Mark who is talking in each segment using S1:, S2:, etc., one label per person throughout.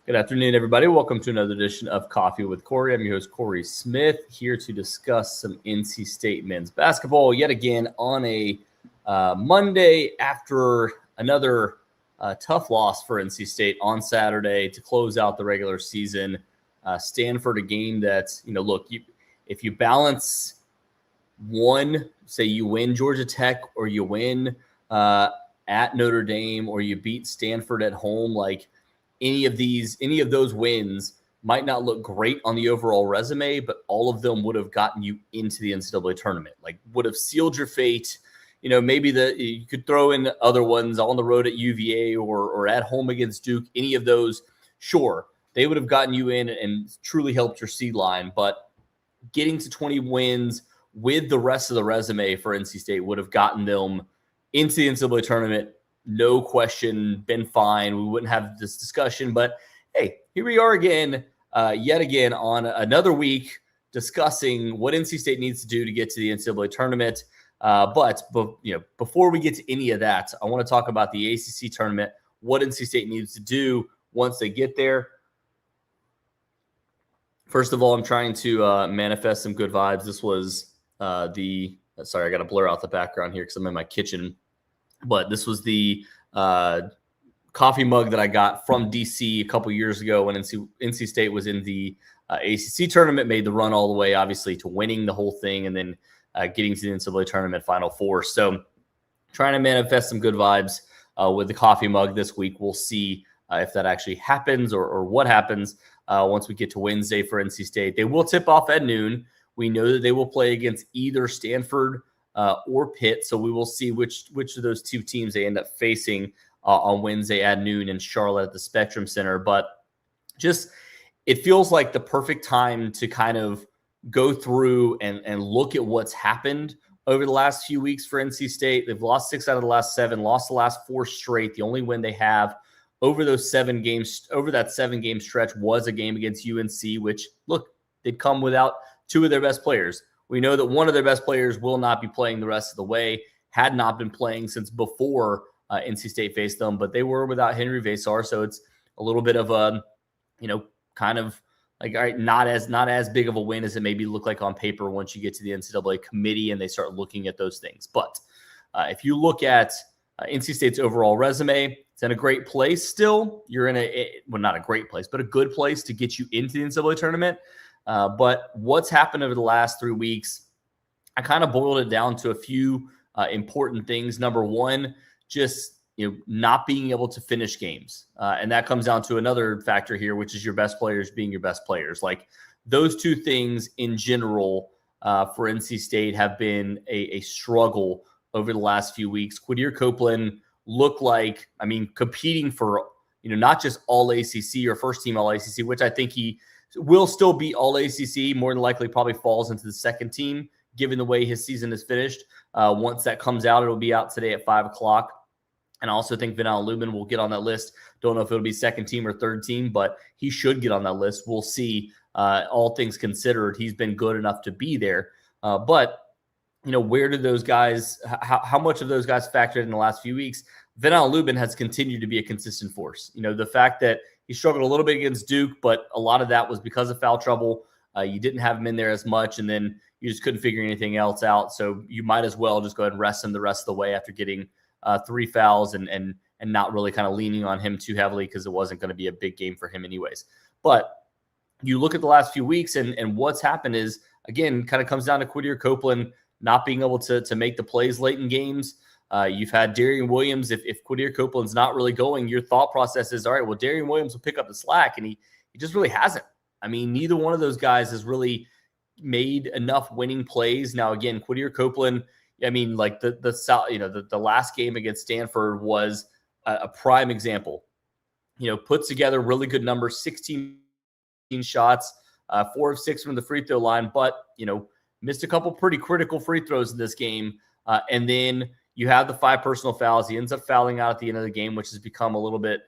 S1: Good afternoon, everybody. Welcome to another edition of Coffee with Cory. I'm your host, Cory Smith, here to discuss some NC State men's basketball yet again on a Monday after another tough loss for NC State on Saturday to close out the regular season. Stanford, a game that, if you balance one, say you win Georgia Tech or you win at Notre Dame or you beat Stanford at home, like any of those wins might not look great on the overall resume, but all of them would have gotten you into the NCAA tournament, like would have sealed your fate. Maybe you could throw in other ones on the road at UVA or at home against Duke. Any of those, sure, they would have gotten you in and truly helped your seed line. But getting to 20 wins with the rest of the resume for NC State would have gotten them into the NCAA tournament. No question, been fine. We wouldn't have this discussion, but hey, here we are again, yet again on another week discussing what NC State needs to do to get to the NCAA tournament. But before we get to any of that, I want to talk about the ACC tournament, what NC State needs to do once they get there. First of all, I'm trying to manifest some good vibes. This was sorry, I got to blur out the background here because I'm in my kitchen. But this was the coffee mug that I got from DC a couple years ago when NC State was in the ACC tournament, made the run all the way, obviously, to winning the whole thing and then getting to the NCAA tournament Final Four. So trying to manifest some good vibes with the coffee mug this week. We'll see if that actually happens or what happens once we get to Wednesday for NC State. They will tip off at noon. We know that they will play against either Stanford or Pitt. So we will see which of those two teams they end up facing on Wednesday at noon in Charlotte at the Spectrum Center. But just it feels like the perfect time to kind of go through and look at what's happened over the last few weeks for NC State. They've lost 6 out of the last 7, lost the last 4 straight. The only win they have over those 7 games, over that 7-game stretch was a game against UNC, which, look, they'd come without 2 of their best players. We know that one of their best players will not be playing the rest of the way, had not been playing since before NC State faced them, but they were without Henry Vasar. So it's a little bit of a, kind of like, all right, not as big of a win as it maybe look like on paper once you get to the NCAA committee and they start looking at those things. But if you look at NC State's overall resume, it's in a great place still. You're in not a great place, but a good place to get you into the NCAA tournament. But what's happened over the last 3 weeks, I kind of boiled it down to a few important things. Number one, just not being able to finish games. And that comes down to another factor here, which is your best players being your best players. Like those two things in general for NC State have been a struggle over the last few weeks. Quadir Copeland looked like, competing for, not just all ACC or first team all ACC, which I think he will still be all ACC, more than likely probably falls into the second team, given the way his season is finished. Once that comes out, it'll be out today at 5 o'clock. And I also think Vinal Lubin will get on that list. Don't know if it'll be second team or third team, but he should get on that list. We'll see. All things considered, he's been good enough to be there. But where did those guys, how much of those guys factored in the last few weeks? Vinal Lubin has continued to be a consistent force. The fact that he struggled a little bit against Duke, but a lot of that was because of foul trouble. You didn't have him in there as much, and then you just couldn't figure anything else out. So you might as well just go ahead and rest him the rest of the way after getting 3 fouls and not really kind of leaning on him too heavily because it wasn't going to be a big game for him anyways. But you look at the last few weeks and what's happened is, again, kind of comes down to Quadir Copeland not being able to make the plays late in games. You've had Darian Williams. If Quadir Copeland's not really going, your thought process is, all right, well, Darian Williams will pick up the slack, and he just really hasn't. Neither one of those guys has really made enough winning plays. Now, again, Quadir Copeland, like the last game against Stanford was a prime example. Puts together really good numbers, 16 shots, 4 of 6 from the free throw line, but missed a couple pretty critical free throws in this game, and then you have the 5 personal fouls. He ends up fouling out at the end of the game, which has become a little bit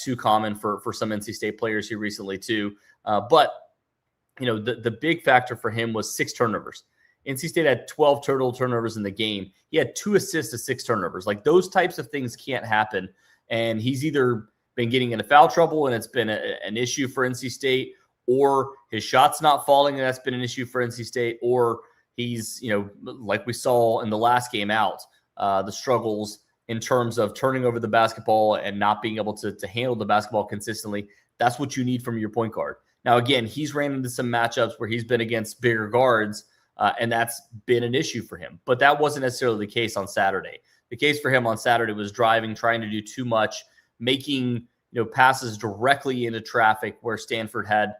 S1: too common for some NC State players here recently too. But the big factor for him was 6 turnovers. NC State had 12 total turnovers in the game. He had 2 assists to 6 turnovers. Like those types of things can't happen. And he's either been getting into foul trouble and it's been an issue for NC State, or his shot's not falling and that's been an issue for NC State, or he's, like we saw in the last game out, the struggles in terms of turning over the basketball and not being able to handle the basketball consistently. That's what you need from your point guard. Now, again, he's ran into some matchups where he's been against bigger guards, and that's been an issue for him. But that wasn't necessarily the case on Saturday. The case for him on Saturday was driving, trying to do too much, making passes directly into traffic where Stanford had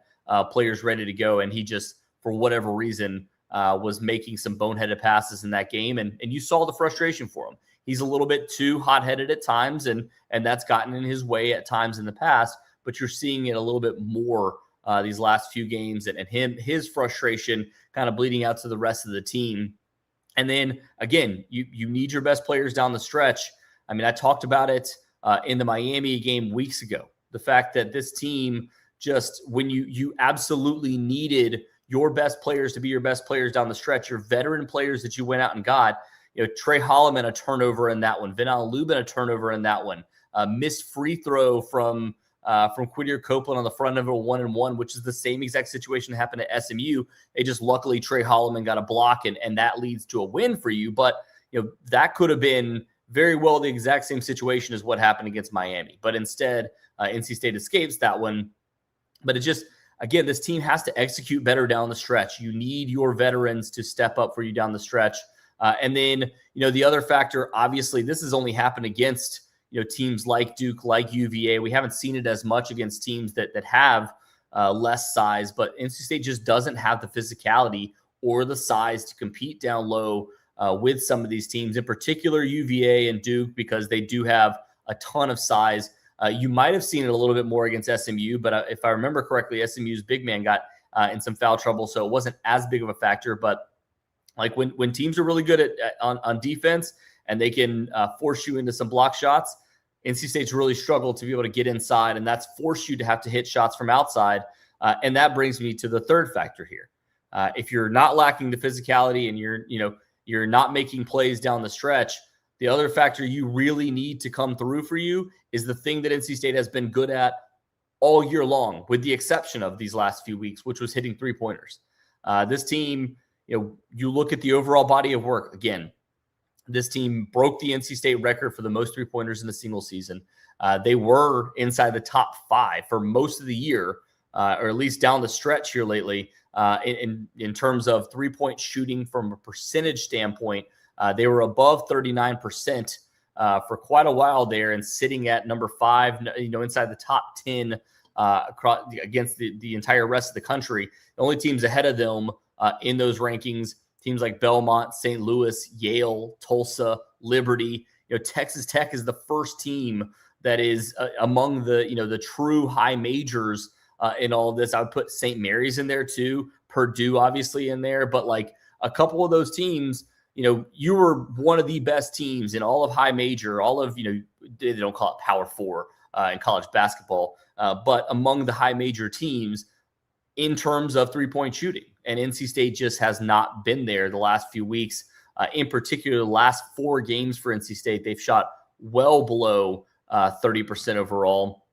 S1: players ready to go, and he just, for whatever reason, was making some boneheaded passes in that game, and you saw the frustration for him. He's a little bit too hot-headed at times, and that's gotten in his way at times in the past, but you're seeing it a little bit more these last few games, and his frustration kind of bleeding out to the rest of the team. And then, again, you need your best players down the stretch. I mean, I talked about it in the Miami game weeks ago, the fact that this team just, when you absolutely needed your best players to be your best players down the stretch, your veteran players that you went out and got, Trey Holloman, a turnover in that one, Vinal Lubin, a turnover in that one, missed free throw from Quinnier Copeland on the front of a 1-and-1, which is the same exact situation that happened at SMU. They just, luckily, Trey Holloman got a block, and that leads to a win for you. But that could have been very well the exact same situation as what happened against Miami. But instead, NC State escapes that one. But it just, again, this team has to execute better down the stretch. You need your veterans to step up for you down the stretch. And then, the other factor, obviously, this has only happened against, teams like Duke, like UVA. We haven't seen it as much against teams that have less size, but NC State just doesn't have the physicality or the size to compete down low with some of these teams, in particular UVA and Duke, because they do have a ton of size. You might have seen it a little bit more against SMU, but if I remember correctly, SMU's big man got in some foul trouble, so it wasn't as big of a factor. But like when teams are really good on defense and they can force you into some block shots, NC State's really struggled to be able to get inside, and that's forced you to have to hit shots from outside. And that brings me to the third factor here. If you're not lacking the physicality and you're not making plays down the stretch, the other factor you really need to come through for you is the thing that NC State has been good at all year long, with the exception of these last few weeks, which was hitting three-pointers. This team, you look at the overall body of work. Again, this team broke the NC State record for the most three-pointers in a single season. They were inside the top 5 for most of the year, or at least down the stretch here lately, in terms of three-point shooting from a percentage standpoint. They were above 39% for quite a while there, and sitting at number 5, inside the top 10 across against the entire rest of the country. The only teams ahead of them in those rankings, teams like Belmont, St. Louis, Yale, Tulsa, Liberty. Texas Tech is the first team that is among the true high majors in all of this. I would put St. Mary's in there too, Purdue obviously in there, but like a couple of those teams, you were one of the best teams in all of high major, all of, they don't call it Power 4 in college basketball, but among the high major teams in terms of three-point shooting. And NC State just has not been there the last few weeks. In particular, the last 4 games for NC State, they've shot well below 30% overall.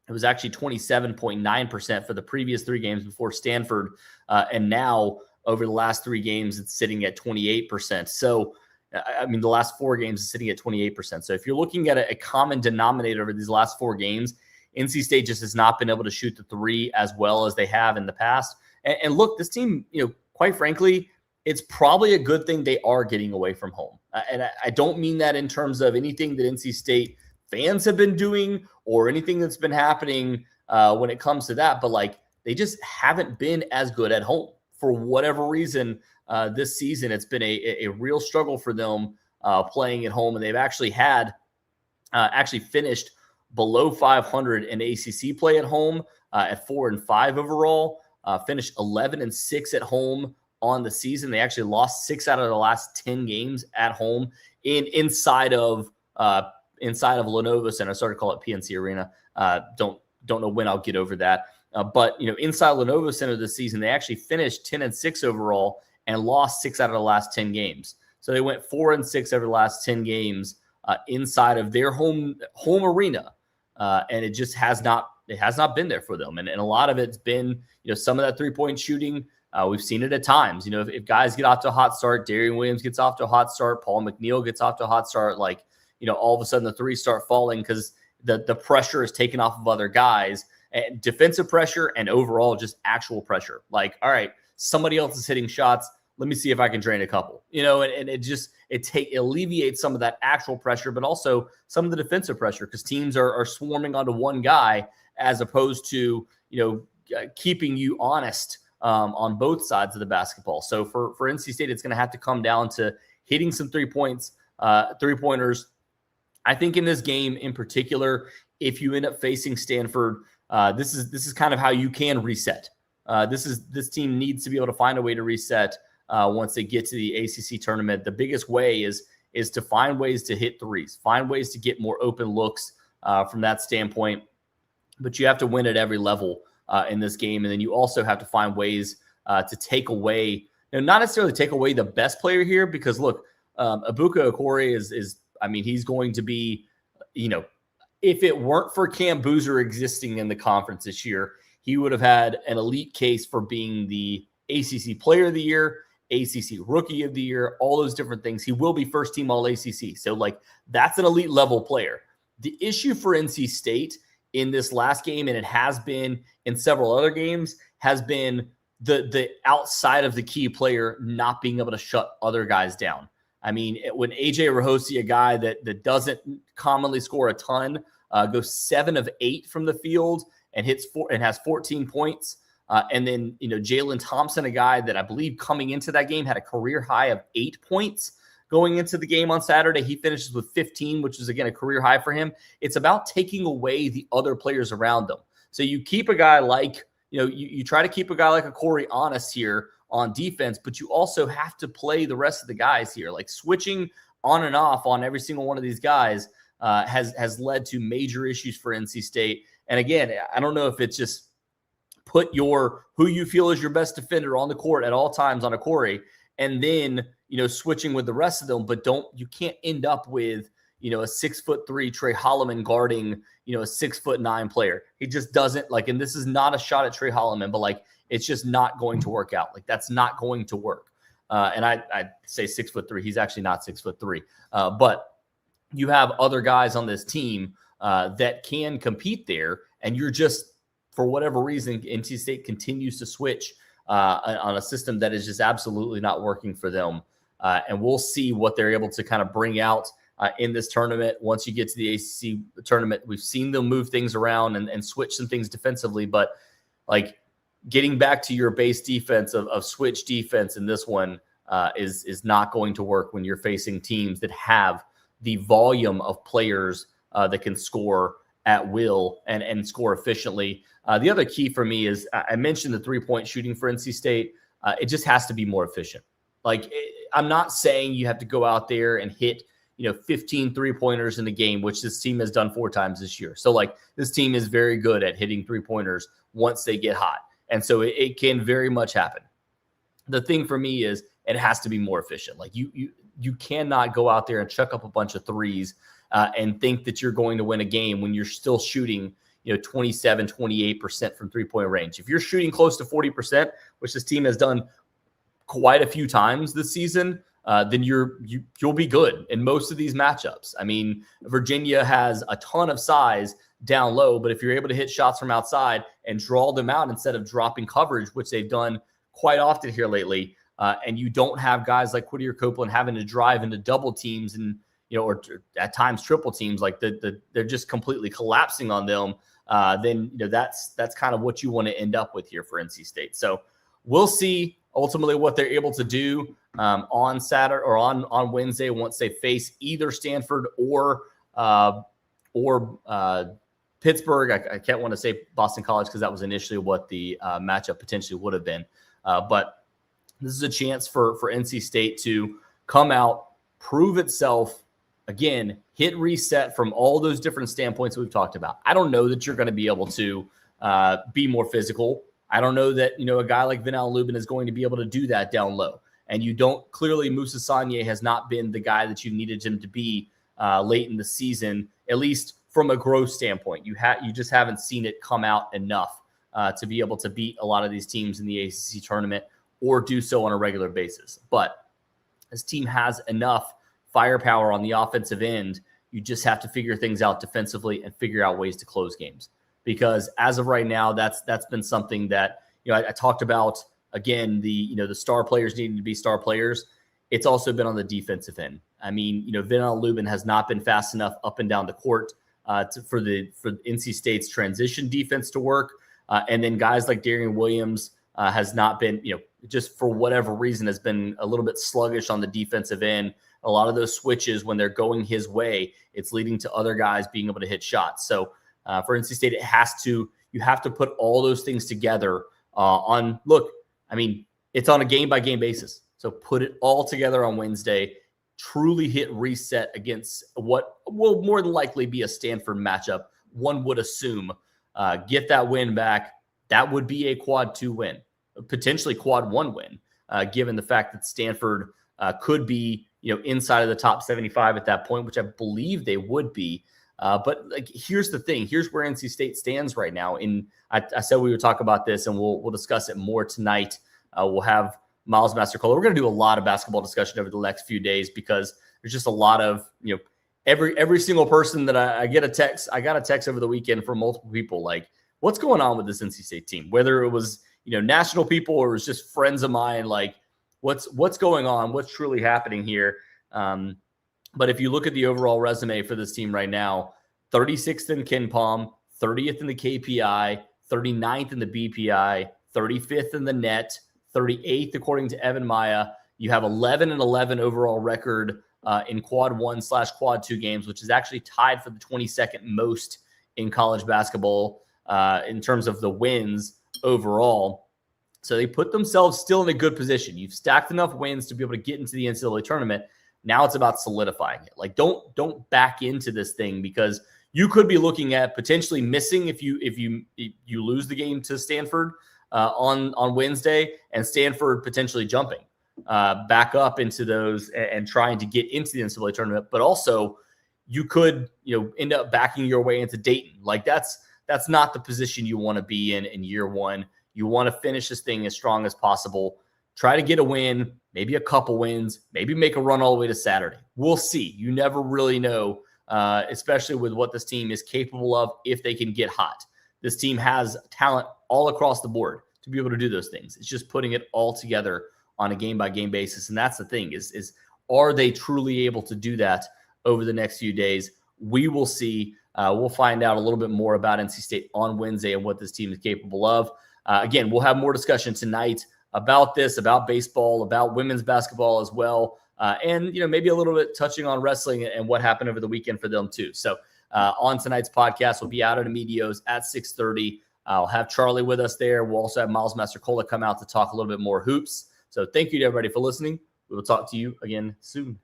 S1: It was actually 27.9% for the previous 3 games before Stanford. And now over the last 3 games, it's sitting at 28%. So, the last 4 games is sitting at 28%. So if you're looking at a common denominator over these last 4 games, NC State just has not been able to shoot the 3 as well as they have in the past. And look, this team, quite frankly, it's probably a good thing they are getting away from home. And I don't mean that in terms of anything that NC State fans have been doing or anything that's been happening when it comes to that. But like, they just haven't been as good at home for whatever reason. This season, it's been a real struggle for them playing at home. And they've actually finished below 500 in ACC play at home at 4-5 overall. Finished 11-6 at home on the season. They actually lost 6 out of the last 10 games at home inside of Lenovo Center. I started to call it PNC Arena. Don't know when I'll get over that. But inside Lenovo Center this season, they actually finished 10-6 overall and lost 6 out of the last 10 games. So they went 4-6 over the last 10 games inside of their home arena. and it just has not been there for them. And a lot of it's been, some of that 3-point shooting. We've seen it at times. If guys get off to a hot start, Darian Williams gets off to a hot start, Paul McNeil gets off to a hot start, all of a sudden the threes start falling because the pressure is taken off of other guys, and defensive pressure and overall just actual pressure. All right, somebody else is hitting shots. Let me see if I can drain a couple, and it alleviates some of that actual pressure, but also some of the defensive pressure because teams are swarming onto one guy as opposed to, keeping you honest on both sides of the basketball. So for NC State, it's going to have to come down to hitting some 3-pointers. I think in this game in particular, if you end up facing Stanford, this is kind of how you can reset. This team needs to be able to find a way to reset once they get to the ACC tournament. The biggest way is to find ways to hit threes, find ways to get more open looks from that standpoint. But you have to win at every level in this game, and then you also have to find ways to take away, not necessarily take away the best player here, because look, Abuka Okori is he's going to be, if it weren't for Cam Boozer existing in the conference this year, he would have had an elite case for being the ACC Player of the Year, ACC Rookie of the Year, all those different things. He will be first team All ACC. So that's an elite level player. The issue for NC State in this last game, and it has been in several other games, has been the outside of the key player not being able to shut other guys down. When AJ Rahosi, a guy that doesn't commonly score a ton, goes 7 of 8 from the field and has 14 points. And then, Jalen Thompson, a guy that I believe coming into that game had a career high of 8 points going into the game on Saturday. He finishes with 15, which is, again, a career high for him. It's about taking away the other players around them. So you keep a guy like, you try to keep a guy like a Cory honest here on defense, but you also have to play the rest of the guys here. Switching on and off on every single one of these guys has led to major issues for NC State. And again, I don't know if it's just put who you feel is your best defender on the court at all times on a Cory, and then, switching with the rest of them, but you can't end up with, a 6'3" Trey Holloman guarding, a 6'9" player. He just doesn't and this is not a shot at Trey Holloman, but it's just not going to work out. That's not going to work. And I say 6'3". He's actually not 6'3". But you have other guys on this team that can compete there, and you're just, for whatever reason, NC State continues to switch on a system that is just absolutely not working for them. And we'll see what they're able to kind of bring out in this tournament. Once you get to the ACC tournament, we've seen them move things around and switch some things defensively, but getting back to your base defense of switch defense in this one is not going to work when you're facing teams that have the volume of players that can score at will and score efficiently. The other key for me is, I mentioned the 3-point shooting for NC State. It just has to be more efficient. I'm not saying you have to go out there and hit 15 3-pointers in a game, which this team has done 4 times this year. So this team is very good at hitting 3-pointers once they get hot. And so it can very much happen. The thing for me is it has to be more efficient. You cannot go out there and chuck up a bunch of threes and think that you're going to win a game when you're still shooting 27, 28% from 3-point range. If you're shooting close to 40%, which this team has done quite a few times this season, then you'll be good in most of these matchups. Virginia has a ton of size down low, but if you're able to hit shots from outside and draw them out instead of dropping coverage, which they've done quite often here lately, and you don't have guys like Whittier Copeland having to drive into double teams and or at times triple teams, they're just completely collapsing on them, then that's kind of what you want to end up with here for NC State. So we'll see ultimately what they're able to do on Saturday or on Wednesday once they face either Stanford or Pittsburgh. I can't want to say Boston College because that was initially what the matchup potentially would have been. But this is a chance for NC State to come out, prove itself, again, hit reset from all those different standpoints we've talked about. I don't know that you're going to be able to be more physical. I don't know that, a guy like Vinal Lubin is going to be able to do that down low. And you don't, clearly Moussa Sanye has not been the guy that you needed him to be late in the season, at least from a growth standpoint. You just haven't seen it come out enough to be able to beat a lot of these teams in the ACC tournament or do so on a regular basis. But this team has enough firepower on the offensive end. You just have to figure things out defensively and figure out ways to close games. Because as of right now, that's been something that, I talked about. Again, the star players needing to be star players. It's also been on the defensive end. I mean, Vinal Lubin has not been fast enough up and down the court for NC State's transition defense to work. And then guys like Darian Williams has not been, just for whatever reason, has been a little bit sluggish on the defensive end. A lot of those switches, when they're going his way, it's leading to other guys being able to hit shots. So for NC State, you have to put all those things together it's on a game-by-game basis. So put it all together on Wednesday, truly hit reset against what will more than likely be a Stanford matchup, one would assume. Get that win back. That would be a quad 2 win, potentially quad 1 win, given the fact that Stanford could be inside of the top 75 at that point, which I believe they would be. But here's the thing. Here's where NC State stands right now. I said we would talk about this, and we'll discuss it more tonight. We'll have Miles Mastrocola. We're going to do a lot of basketball discussion over the next few days because there's just a lot of every single person that I get a text. I got a text over the weekend from multiple people like, what's going on with this NC State team? Whether it was national people or it was just friends of mine, like what's going on? What's truly happening here? But if you look at the overall resume for this team right now, 36th in KenPom, 30th in the KPI, 39th in the BPI, 35th in the net, 38th according to Evan Maya. You have 11-11 overall record in quad 1/quad 2 games, which is actually tied for the 22nd most in college basketball in terms of the wins overall. So they put themselves still in a good position. You've stacked enough wins to be able to get into the NCAA tournament. Now it's about solidifying it. Like don't back into this thing because you could be looking at potentially missing if you lose the game to Stanford on Wednesday, and Stanford potentially jumping back up into those and trying to get into the NCAA tournament. But also you could end up backing your way into Dayton. Like that's not the position you want to be in year one. You want to finish this thing as strong as possible. Try to get a win, maybe a couple wins, maybe make a run all the way to Saturday. We'll see. You never really know, especially with what this team is capable of if they can get hot. This team has talent all across the board to be able to do those things. It's just putting it all together on a game-by-game basis. And that's the thing is are they truly able to do that over the next few days? We will see. We'll find out a little bit more about NC State on Wednesday and what this team is capable of. Again, we'll have more discussion tonight about this, about baseball, about women's basketball as well. And, maybe a little bit touching on wrestling and what happened over the weekend for them too. So on tonight's podcast, we'll be out at Emilio's at 6:30. I'll have Charlie with us there. We'll also have Miles Mastrocola come out to talk a little bit more hoops. So thank you to everybody for listening. We will talk to you again soon.